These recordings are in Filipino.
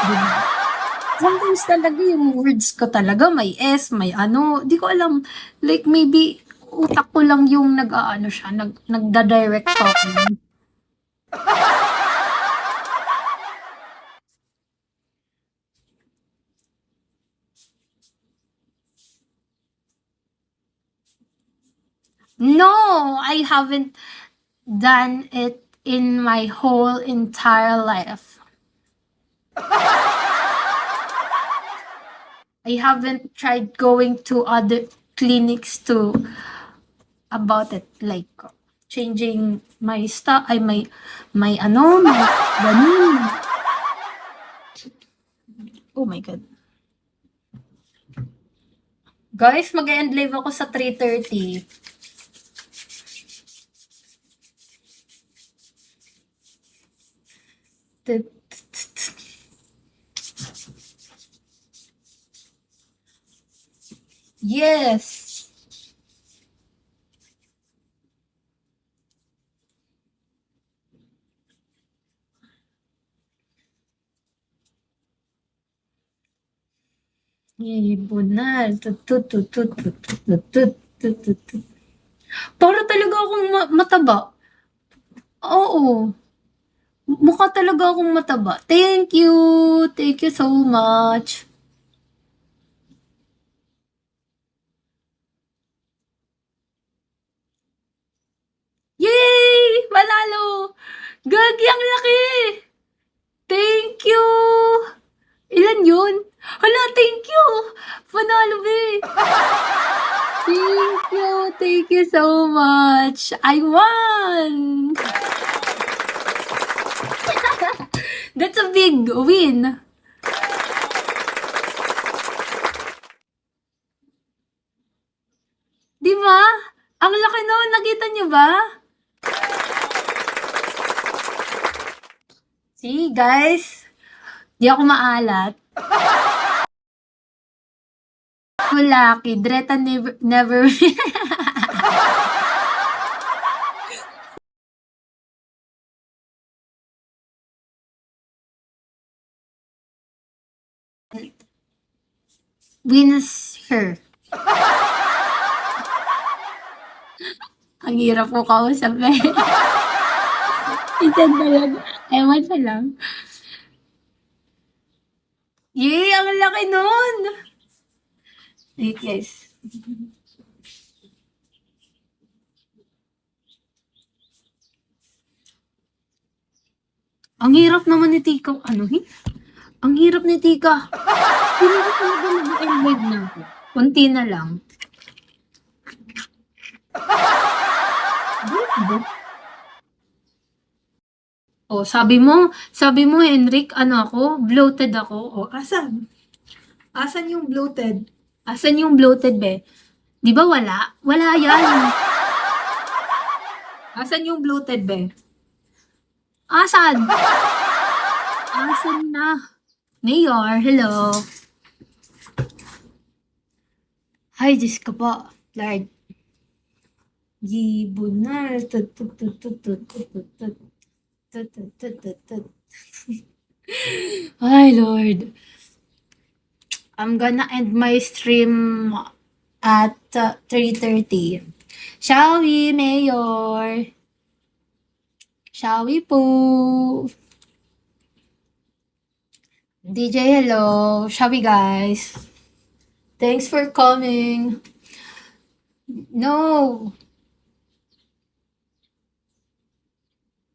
'di ba? Sometimes talaga yung words ko talaga may S, may ano, di ko alam, like maybe utak ko lang yung nag-aano siya, nagda-direct talking. No, I haven't done it in my whole entire life. I haven't tried going to other clinics to about it, like changing my stuff, ay may ano, may ganun. Oh my God. Guys, mag-e-end live ako sa 3:30. Yes. Ibonal. Para talaga akong mataba. Oo. Mukha talaga akong mataba. Thank you. Thank you so much. Yay! Panalo! Gagi, ang laki! Thank you! Ilan yun? Hala, thank you! Panalo, be! Thank you so much! I won! That's a big win! Di ba? Ang laki nun, nakita nyo ba? See, guys? Di ako maalat. Lucky. Dreta never wins her. Ang hirap ko kausap eh. Isa talaga. Ewan sa lang. Yay! Ang laki nun! Wait guys. Ang hirap naman ni Tika. Ano eh? Ang hirap ni Tika. Hindi ko talaga mag-embed na ako. Kunti na lang. Oh, sabi mo, Henrik, ano ako? Bloated ako. Oh, asan? Asan yung bloated? Asan yung bloated, be? Di ba wala? Wala yan. Asan yung bloated, be? Asan? Asan na? Mayor, hello. Ay, Diyos ko po. Lord. Gibunal. Ay, Lord. I'm gonna end my stream at 3:30. Shall we, Mayor? Shall we po? DJ, hello. Shall we, guys? Thanks for coming. No.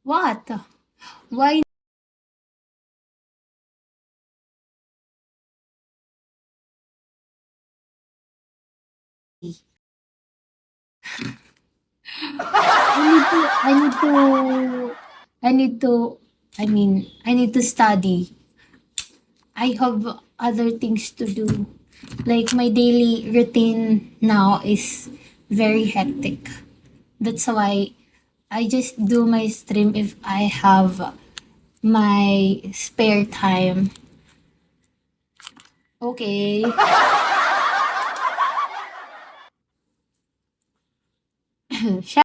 What? Why? I need to study. I have other things to do. Like my daily routine now is very hectic. That's why I just do my stream if I have my spare time. Okay.